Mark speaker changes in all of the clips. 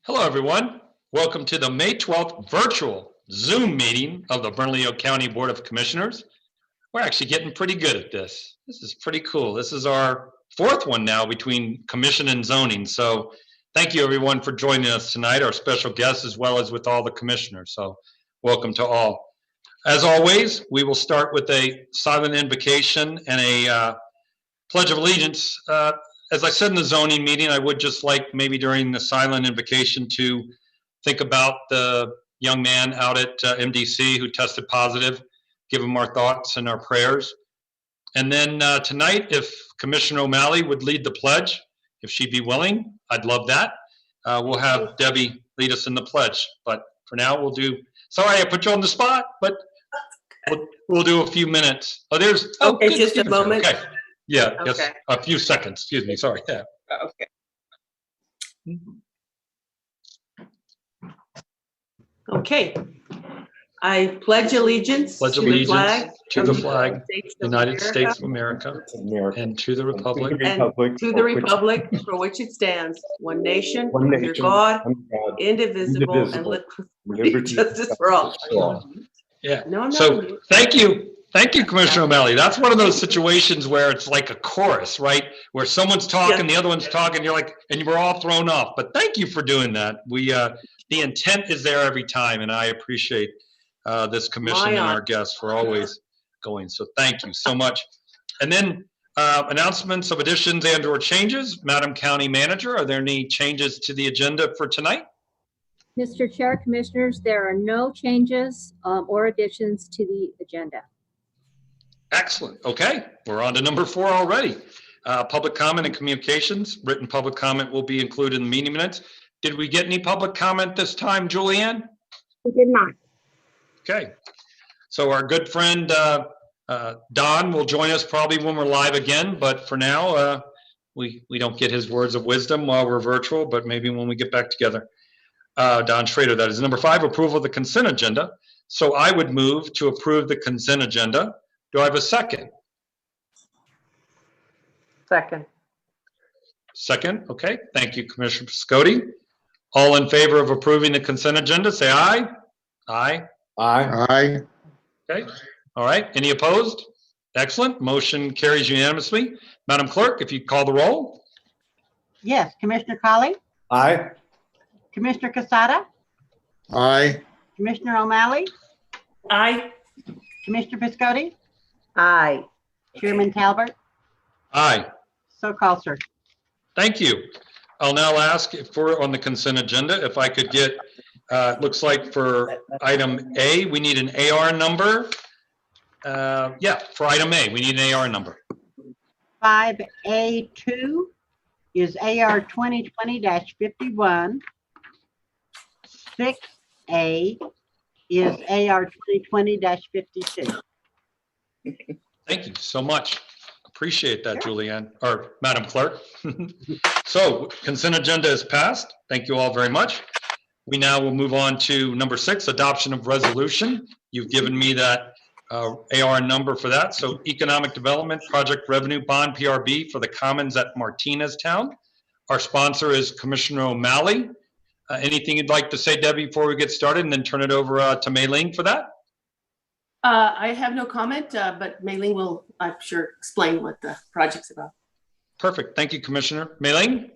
Speaker 1: Hello, everyone. Welcome to the May 12th virtual Zoom meeting of the Bernalillo County Board of Commissioners. We're actually getting pretty good at this. This is pretty cool. This is our fourth one now between commission and zoning. So thank you, everyone, for joining us tonight, our special guests, as well as with all the commissioners. So welcome to all. As always, we will start with a silent invocation and a pledge of allegiance. As I said in the zoning meeting, I would just like maybe during the silent invocation to think about the young man out at MDC who tested positive, give him our thoughts and our prayers. And then tonight, if Commissioner O'Malley would lead the pledge, if she'd be willing, I'd love that. We'll have Debbie lead us in the pledge. But for now, we'll do, sorry, I put you on the spot, but we'll do a few minutes. Oh, there's,
Speaker 2: okay, just a moment.
Speaker 1: Okay. Yeah,
Speaker 2: Okay.
Speaker 1: just a few seconds. Excuse me. Sorry. Yeah.
Speaker 2: Okay. I pledge allegiance
Speaker 1: Pledge
Speaker 2: to
Speaker 1: allegiance
Speaker 2: the flag
Speaker 1: to the
Speaker 2: of
Speaker 1: flag, United States of
Speaker 3: America,
Speaker 1: and to the republic
Speaker 2: and to the republic for which it stands, one nation, under God, indivisible, and liberty, justice for all.
Speaker 1: Yeah.
Speaker 2: No.
Speaker 1: So thank you. Thank you, Commissioner O'Malley. That's one of those situations where it's like a chorus, right? Where someone's talking, the other one's talking, you're like, and we're all thrown off. But thank you for doing that. We, the intent is there every time, and I appreciate this commission and our guests for always going. So thank you so much. And then announcements of additions and/or changes. Madam County Manager, are there any changes to the agenda for tonight?
Speaker 4: Mr. Chair, Commissioners, there are no changes or additions to the agenda.
Speaker 1: Excellent. Okay, we're on to number 4 already. Public comment and communications. Written public comment will be included in the meeting minutes. Did we get any public comment this time, Julianne?
Speaker 5: We did not.
Speaker 1: Okay. So our good friend Don will join us probably when we're live again, but for now, we don't get his words of wisdom while we're virtual, but maybe when we get back together. Don Schrader, that is. Number 5, approval of the consent agenda. So I would move to approve the consent agenda. Do I have a second?
Speaker 2: Second.
Speaker 1: Second, okay. Thank you, Commissioner Piscotti. All in favor of approving the consent agenda, say aye. Aye.
Speaker 3: Aye.
Speaker 1: Okay, all right. Any opposed? Excellent. Motion carries unanimously. Madam Clerk, if you call the roll.
Speaker 5: Yes, Commissioner Colley,
Speaker 3: Aye.
Speaker 5: Commissioner Casada,
Speaker 3: Aye.
Speaker 5: Commissioner O'Malley,
Speaker 2: Aye.
Speaker 5: Commissioner Piscotti,
Speaker 2: Aye.
Speaker 5: Chairman Talbert.
Speaker 1: Aye.
Speaker 5: So called, sir.
Speaker 1: Thank you. I'll now ask if we're on the consent agenda, if I could get, looks like for item A, we need an AR number. Yeah, for item A, we need an AR number.
Speaker 5: 5A2 is AR 2020-51. 6A is AR 2020-52.
Speaker 1: Thank you so much. Appreciate that, Julianne, or Madam Clerk. So consent agenda is passed. Thank you all very much. We now will move on to number 6, adoption of resolution. You've given me that AR number for that. So economic development project revenue bond PRB for the Commons at Martinez Town. Our sponsor is Commissioner O'Malley. Anything you'd like to say, Debbie, before we get started, and then turn it over to Mei-Ling for that?
Speaker 2: I have no comment, but Mei-Ling will, I'm sure, explain what the project's about.
Speaker 1: Perfect. Thank you, Commissioner. Mei-Ling?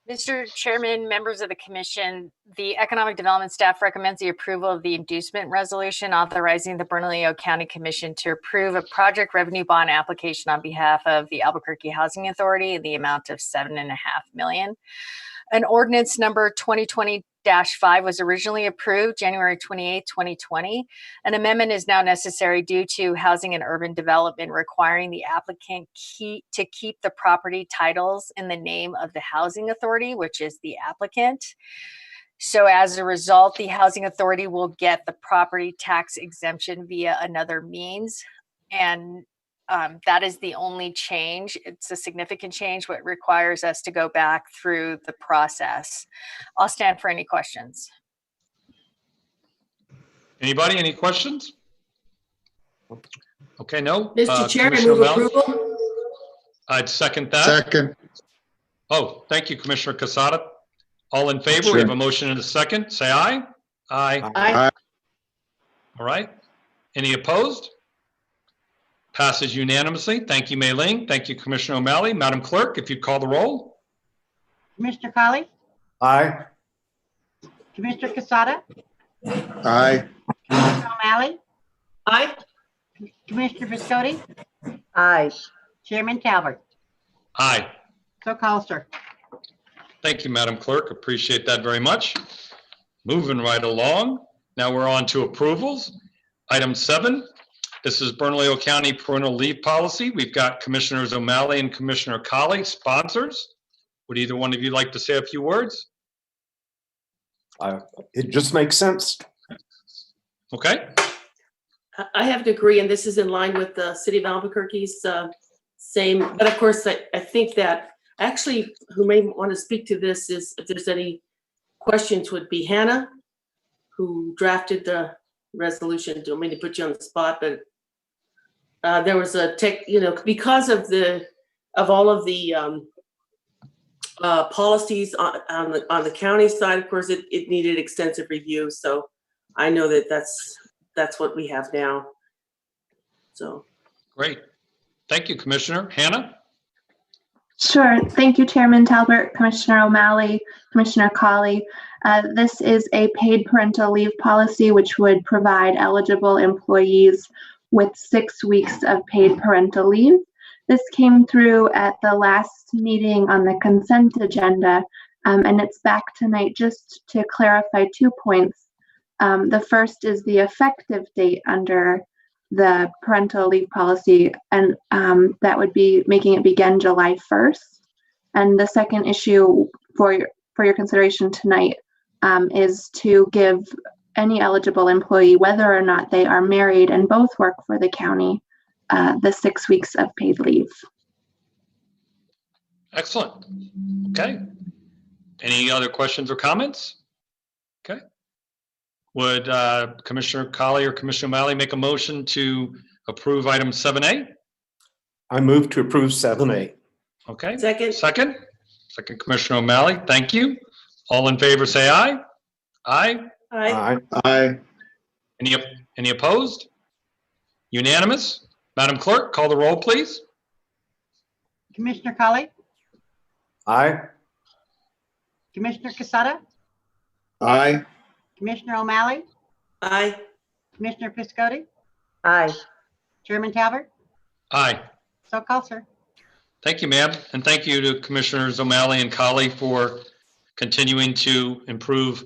Speaker 6: Mr. Chairman, members of the Commission, the Economic Development staff recommends the approval of the inducement resolution authorizing the Bernalillo County Commission to approve a project revenue bond application on behalf of the Albuquerque Housing Authority in the amount of $7.5 million. An ordinance number 2020-5 was originally approved January 28, 2020. An amendment is now necessary due to housing and urban development requiring the applicant to keep the property titles in the name of the housing authority, which is the applicant. So as a result, the housing authority will get the property tax exemption via another means. And that is the only change. It's a significant change, but requires us to go back through the process. I'll stand for any questions.
Speaker 1: Anybody, any questions? Okay, no.
Speaker 2: Mr. Chairman,
Speaker 1: Commissioner
Speaker 2: move
Speaker 1: O'Malley?
Speaker 2: approval.
Speaker 1: I'd second that.
Speaker 3: Second.
Speaker 1: Oh, thank you, Commissioner Casada. All in favor? We have a motion and a second. Say aye. Aye.
Speaker 2: Aye.
Speaker 1: All right. Any opposed? Passes unanimously. Thank you, Mei Ling. Thank you, Commissioner O'Malley. Madam Clerk, if you'd call the roll.
Speaker 5: Commissioner Colley,
Speaker 3: Aye.
Speaker 5: Commissioner Casada,
Speaker 3: Aye.
Speaker 5: Commissioner O'Malley,
Speaker 2: Aye.
Speaker 5: Commissioner Viscotti,
Speaker 2: Aye.
Speaker 5: Chairman Talbot.
Speaker 1: Aye.
Speaker 5: So called, sir.
Speaker 1: Thank you, Madam Clerk. Appreciate that very much. Moving right along. Now we're on to approvals. Item 7. This is Bernalillo County Parental Leave Policy. We've got Commissioners O'Malley and Commissioner Colley, sponsors. Would either one of you like to say a few words?
Speaker 7: It just makes sense.
Speaker 1: Okay.
Speaker 2: I have to agree, and this is in line with the City of Albuquerque's same, but of course, I think that actually who may want to speak to this is, if there's any questions, would be Hannah, who drafted the resolution. Don't mean to put you on the spot, but there was a because of all of the policies on the county side, of course, it needed extensive review. So I know that that's what we have now. So.
Speaker 1: Great. Thank you, Commissioner. Hannah?
Speaker 8: Sure. Thank you, Chairman Talbot, Commissioner O'Malley, Commissioner Colley. This is a paid parental leave policy, which would provide eligible employees with 6 weeks of paid parental leave. This came through at the last meeting on the consent agenda, and it's back tonight just to clarify 2 points. The first is the effective date under the parental leave policy, and that would be making it begin July 1st. And the second issue for your consideration tonight is to give any eligible employee, whether or not they are married and both work for the county, the 6 weeks of paid leave.
Speaker 1: Excellent. Okay. Any other questions or comments? Okay. Would Commissioner Colley or Commissioner O'Malley make a motion to approve item 7A?
Speaker 7: I move to approve 7A.
Speaker 1: Okay.
Speaker 2: Second.
Speaker 1: Second, Commissioner O'Malley. Thank you. All in favor, say aye. Aye.
Speaker 2: Aye.
Speaker 3: Aye.
Speaker 1: Any opposed? Unanimous. Madam Clerk, call the roll, please.
Speaker 5: Commissioner Colley,
Speaker 7: Aye.
Speaker 5: Commissioner Casada,
Speaker 3: Aye.
Speaker 5: Commissioner O'Malley,
Speaker 2: Aye.
Speaker 5: Commissioner Piscotti,
Speaker 2: Aye.
Speaker 5: Chairman Talbot.
Speaker 1: Aye.
Speaker 5: So called, sir.
Speaker 1: Thank you, ma'am. And thank you to Commissioners O'Malley and Colley for continuing to improve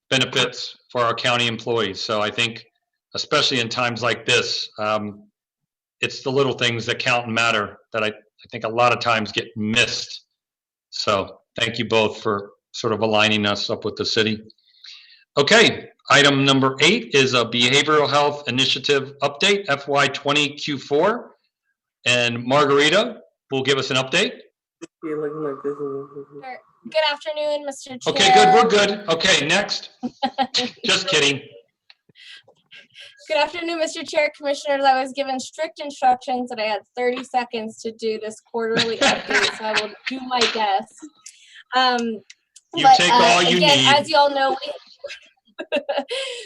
Speaker 1: benefits for our county employees. So I think, especially in times like this, it's the little things that count and matter that I think a lot of times get missed. So thank you both for sort of aligning us up with the city. Okay, item number 8 is a behavioral health initiative update, FY20 Q4. And Margarita will give us an update.
Speaker 2: You're looking like this.
Speaker 9: Sure. Good afternoon, Mr. Chair.
Speaker 1: Okay, good, we're good. Okay, next. Just kidding.
Speaker 9: Good afternoon, Mr. Chair, Commissioners. I was given strict instructions that I had 30 seconds to do this quarterly update, so I will do my best.
Speaker 1: Take all you need.
Speaker 9: As you all know,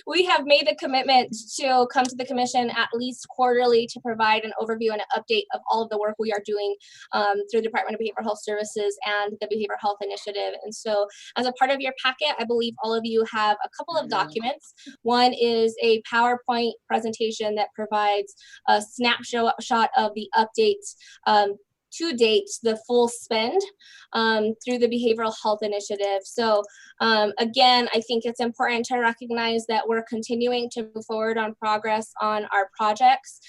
Speaker 9: we have made the commitment to come to the commission at least quarterly to provide an overview and an update of all of the work we are doing through the Department of Behavioral Health Services and the Behavioral Health Initiative. And so as a part of your packet, I believe all of you have a couple of documents. One is a PowerPoint presentation that provides a snapshot of the updates to date, the full spend through the Behavioral Health Initiative. So again, I think it's important to recognize that we're continuing to move forward on progress on our projects.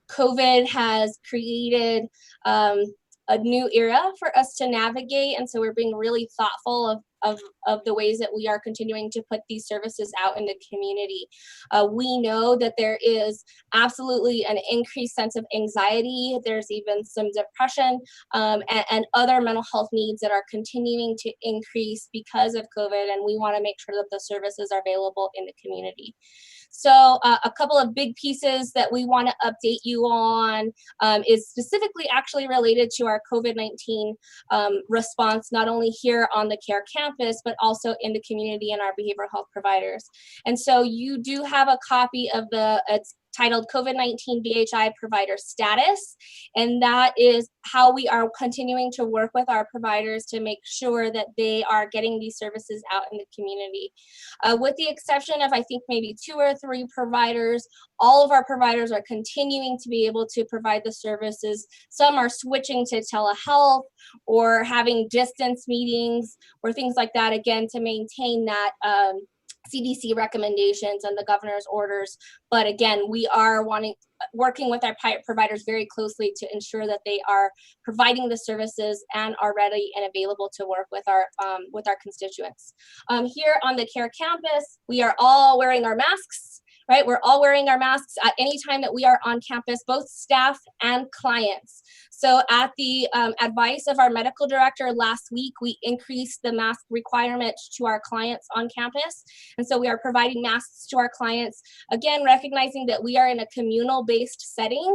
Speaker 9: COVID has created a new era for us to navigate, and so we're being really thoughtful of the ways that we are continuing to put these services out in the community. We know that there is absolutely an increased sense of anxiety. There's even some depression and other mental health needs that are continuing to increase because of COVID, and we want to make sure that the services are available in the community. So a couple of big pieces that we want to update you on is specifically actually related to our COVID-19 response, not only here on the CARE campus, campus, but also in the community and our behavioral health providers. And so you do have a copy of it's titled COVID-19 BHI provider status. And that is how we are continuing to work with our providers to make sure that they are getting these services out in the community. With the exception of, I think, maybe 2 or 3 providers, all of our providers are continuing to be able to provide the services. Some are switching to telehealth or having distance meetings or things like that, again, to maintain that CDC recommendations and the governor's orders. But again, we are working with our providers very closely to ensure that they are providing the services and are ready and available to work with our constituents. Here on the CARE campus, we are all wearing our masks. Right, we're all wearing our masks at any time that we are on campus, both staff and clients. So at the advice of our medical director last week, we increased the mask requirement to our clients on campus. And so we are providing masks to our clients, again, recognizing that we are in a communal-based setting.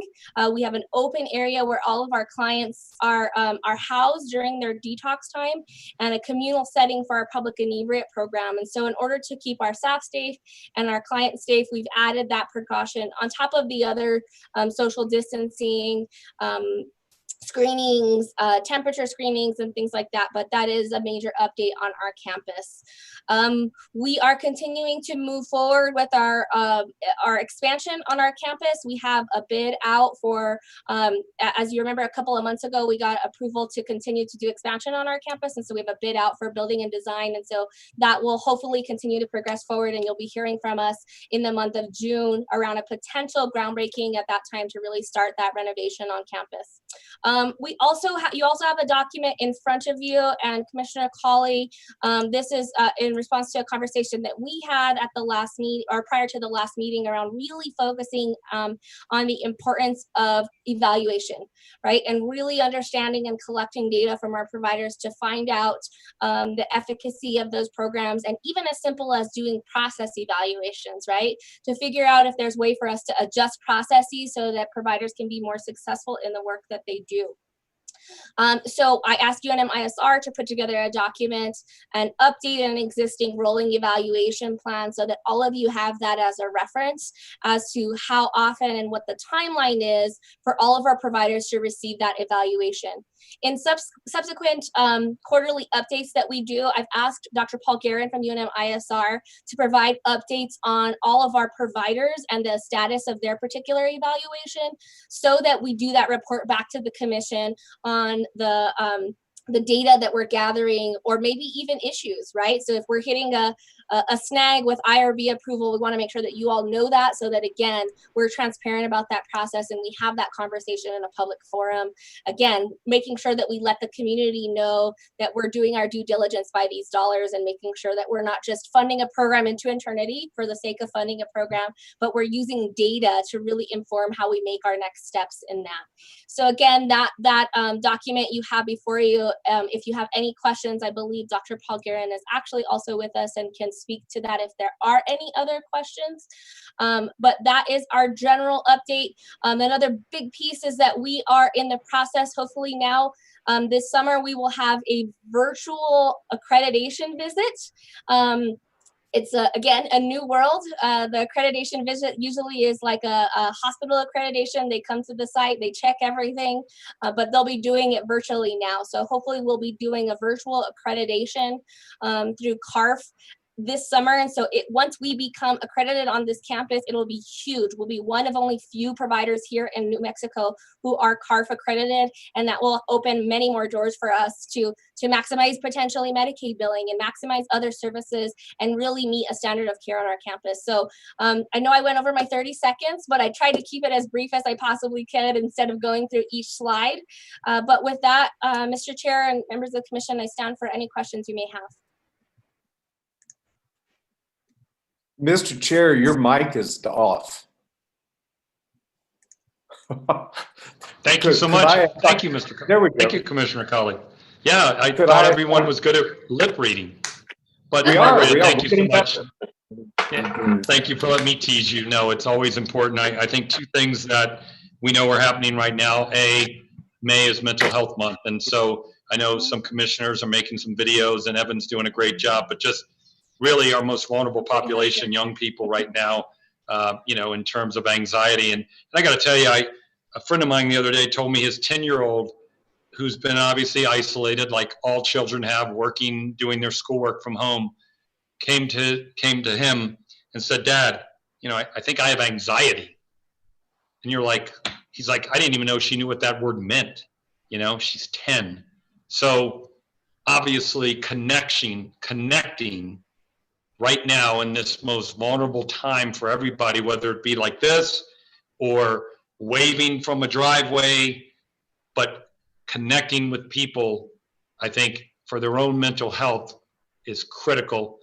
Speaker 9: We have an open area where all of our clients are housed during their detox time, and a communal setting for our public inebriate program. And so in order to keep our staff safe and our clients safe, we've added that precaution on top of the other social distancing, screenings, temperature screenings, and things like that. But that is a major update on our campus. We are continuing to move forward with our expansion on our campus. We have a bid out for, as you remember, a couple of months ago, we got approval to continue to do expansion on our campus. And so we have a bid out for building and design. And so that will hopefully continue to progress forward. And you'll be hearing from us in the month of June around a potential groundbreaking at that time to really start that renovation on campus. You also have a document in front of you, and Commissioner Colley, this is in response to a conversation that we had at the last meeting or prior to the last meeting around really focusing on the importance of evaluation, right? And really understanding and collecting data from our providers to find out the efficacy of those programs, and even as simple as doing process evaluations, right? To figure out if there's a way for us to adjust processes so that providers can be more successful in the work that they do. So I asked UNMISR to put together a document and update an existing rolling evaluation plan so that all of you have that as a reference as to how often and what the timeline is for all of our providers to receive that evaluation. In subsequent quarterly updates that we do, I've asked Dr. Paul Guerin from UNMISR to provide updates on all of our providers and the status of their particular evaluation so that we do that report back to the commission on the data that we're gathering, or maybe even issues, right? So if we're hitting a snag with IRB approval, we want to make sure that you all know that, so that, again, we're transparent about that process and we have that conversation in a public forum. Again, making sure that we let the community know that we're doing our due diligence by these dollars and making sure that we're not just funding a program into eternity for the sake of funding a program, but we're using data to really inform how we make our next steps in that. So again, that document you have before you, if you have any questions, I believe Dr. Paul Guerin is actually also with us and can speak to that if there are any other questions. But that is our general update. Another big piece is that we are in the process, hopefully now, this summer, we will have a virtual accreditation visit. It's, again, a new world. The accreditation visit usually is like a hospital accreditation. They come to the site, they check everything, but they'll be doing it virtually now. So hopefully we'll be doing a virtual accreditation through CARF this summer. And so once we become accredited on this campus, it'll be huge. We'll be one of only few providers here in New Mexico who are CARF accredited, and that will open many more doors for us to maximize potentially Medicaid billing and maximize other services and really meet a standard of care on our campus. So I know I went over my 30 seconds, but I tried to keep it as brief as I possibly could instead of going through each slide. But with that, Mr. Chair and members of the commission, I stand for any questions you may have.
Speaker 7: Mr. Chair, your mic is off.
Speaker 1: Thank you so much. Thank you, Mr.
Speaker 7: There we go.
Speaker 1: Thank you, Commissioner Colley. Yeah, I thought everyone was good at lip reading, but thank you so much. Yeah, thank you for letting me tease you. No, it's always important. I think two things that we know are happening right now. May is Mental Health Month, and so I know some commissioners are making some videos, and Evan's doing a great job, but just really our most vulnerable population, young people right now, in terms of anxiety. And I got to tell you, a friend of mine the other day told me his 10-year-old, who's been obviously isolated like all children have, working, doing their schoolwork from home, came to him and said, Dad, I think I have anxiety. And he's like, I didn't even know she knew what that word meant. She's 10. So obviously connecting right now in this most vulnerable time for everybody, whether it be like this or waving from a driveway, but connecting with people, I think, for their own mental health is critical.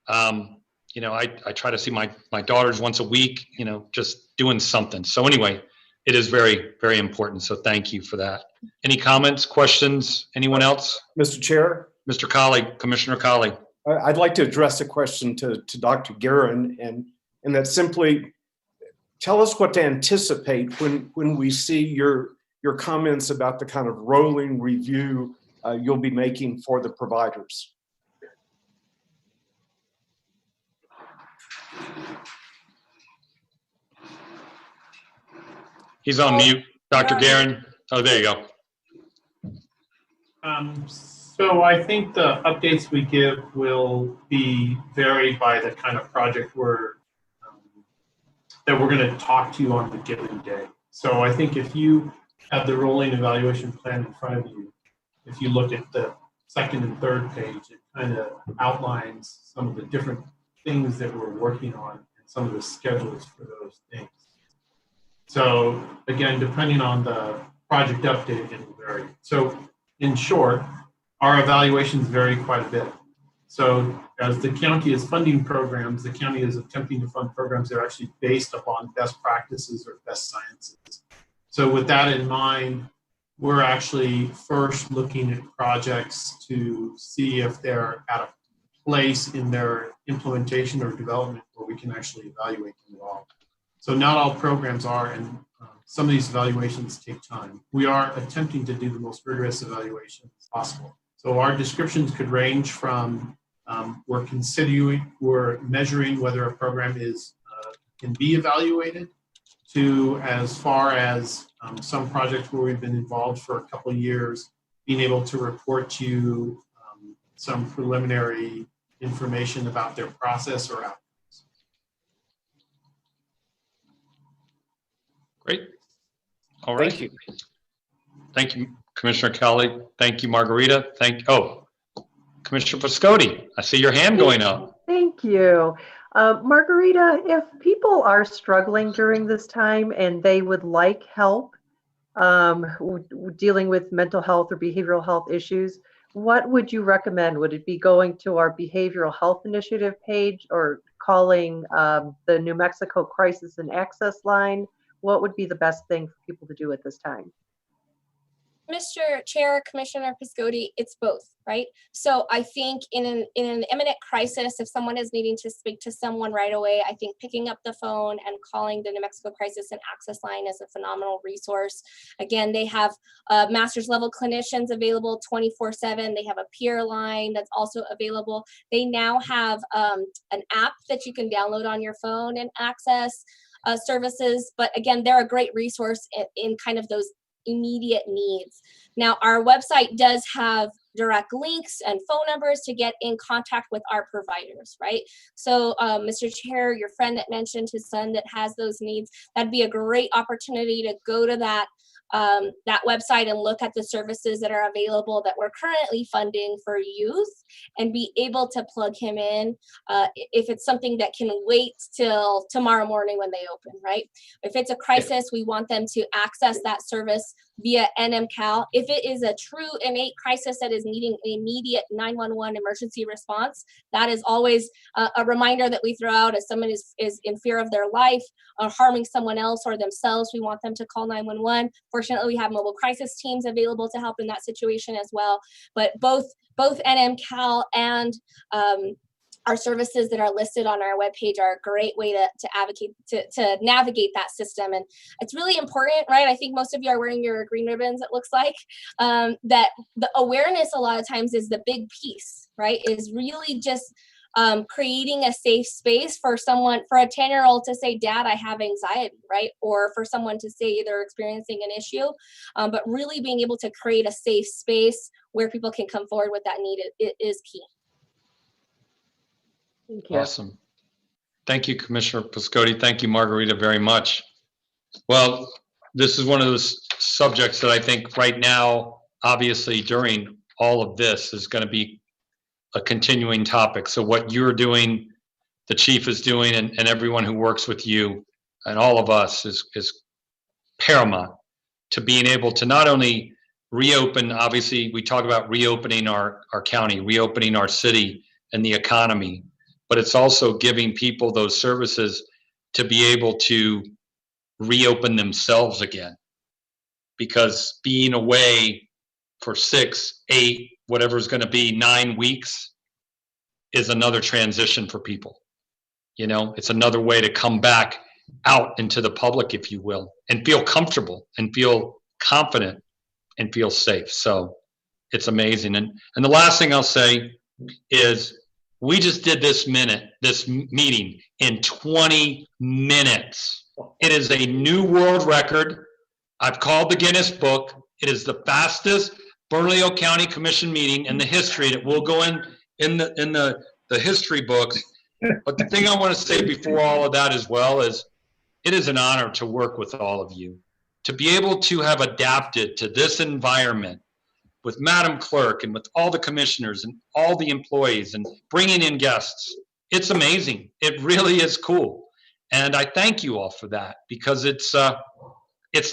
Speaker 1: I try to see my daughters once a week, just doing something. So anyway, it is very, very important. So thank you for that. Any comments, questions? Anyone else?
Speaker 7: Mr. Chair,
Speaker 1: Mr. Colley, Commissioner Colley.
Speaker 7: I'd like to address a question to Dr. Guerin, and that simply tell us what to anticipate when we see your comments about the kind of rolling review you'll be making for the providers.
Speaker 1: He's on mute. Dr. Guerin. Oh, there you go.
Speaker 10: So I think the updates we give will be varied by the kind of project that we're going to talk to you on the given day. So I think if you have the rolling evaluation plan in front of you, if you look at the second and third page, it kind of outlines some of the different things that we're working on and some of the schedules for those things. So again, depending on the project update, it will vary. So in short, our evaluations vary quite a bit. So as the county is funding programs, the county is attempting to fund programs that are actually based upon best practices or best sciences. So with that in mind, we're actually first looking at projects to see if they're at a place in their implementation or development where we can actually evaluate them at all. So not all programs are, and some of these evaluations take time. We are attempting to do the most rigorous evaluations possible. So our descriptions could range from we're measuring whether a program can be evaluated, to as far as some projects where we've been involved for a couple of years, being able to report to you some preliminary information about their process or outcomes.
Speaker 1: Great. All right.
Speaker 7: Thank you.
Speaker 1: Thank you, Commissioner Kelly. Thank you, Margarita. Commissioner Piscotti, I see your hand going up.
Speaker 11: Thank you. Margarita, if people are struggling during this time and they would like help dealing with mental health or behavioral health issues, what would you recommend? Would it be going to our Behavioral Health Initiative page or calling the New Mexico Crisis and Access line? What would be the best thing for people to do at this time?
Speaker 9: Mr. Chair, Commissioner Piscotti, it's both, right? So I think in an imminent crisis, if someone is needing to speak to someone right away, I think picking up the phone and calling the New Mexico Crisis and Access line is a phenomenal resource. Again, they have master's level clinicians available 24/7. They have a peer line that's also available. They now have an app that you can download on your phone and access services. But again, they're a great resource in kind of those immediate needs. Now, our website does have direct links and phone numbers to get in contact with our providers, right? So, Mr. Chair, your friend that mentioned his son that has those needs, that'd be a great opportunity to go to that website and look at the services that are available that we're currently funding for youth and be able to plug him in if it's something that can wait till tomorrow morning when they open, right? If it's a crisis, we want them to access that service via NMCal. If it is a true innate crisis that is needing an immediate 911 emergency response, that is always a reminder that we throw out as someone is in fear of their life or harming someone else or themselves. We want them to call 911. Fortunately, we have mobile crisis teams available to help in that situation as well. But both NMCal and our services that are listed on our webpage are a great way to advocate, to navigate that system. And it's really important, right? I think most of you are wearing your green ribbons, it looks like, that the awareness a lot of times is the big piece, right? Is really just creating a safe space for someone, for a 10-year-old to say, Dad, I have anxiety, right? Or for someone to say they're experiencing an issue, but really being able to create a safe space where people can come forward with that need is key.
Speaker 11: Thank you.
Speaker 1: Awesome. Thank you, Commissioner Piscotti. Thank you, Margarita, very much. Well, this is one of those subjects that I think right now, obviously during all of this, is going to be a continuing topic. So what you're doing, the chief is doing, and everyone who works with you and all of us is paramount to being able to not only reopen, obviously we talk about reopening our county, reopening our city and the economy, but it's also giving people those services to be able to reopen themselves again. Because being away for 6, 8, whatever it's going to be, 9 weeks is another transition for people. You know, it's another way to come back out into the public, if you will, and feel comfortable and feel confident and feel safe. So it's amazing. And the last thing I'll say is we just did this meeting in 20 minutes. It is a new world record. I've called the Guinness Book. It is the fastest Bernalillo County Commission meeting in the history that will go in the history books. But the thing I want to say before all of that as well is it is an honor to work with all of you, to be able to have adapted to this environment with Madam Clerk and with all the commissioners and all the employees and bringing in guests. It's amazing. It really is cool. And I thank you all for that, because it's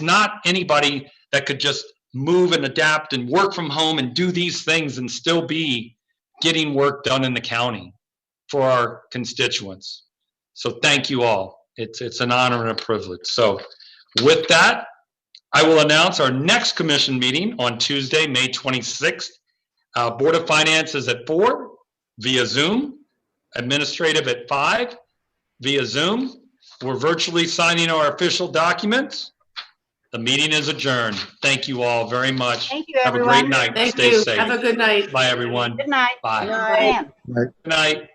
Speaker 1: not anybody that could just move and adapt and work from home and do these things and still be getting work done in the county for our constituents. So thank you all. It's an honor and a privilege. So with that, I will announce our next commission meeting on Tuesday, May 26th. Board of Finance is at 4 via Zoom. Administrative at 5 via Zoom. We're virtually signing our official documents. The meeting is adjourned. Thank you all very much.
Speaker 5: Thank you,
Speaker 1: Have a
Speaker 5: everyone.
Speaker 1: great night.
Speaker 2: Thank
Speaker 1: Stay
Speaker 2: you.
Speaker 1: safe.
Speaker 2: Have a good night.
Speaker 1: Bye, everyone.
Speaker 5: Good night.
Speaker 1: Bye.
Speaker 5: Good night.
Speaker 1: Good night.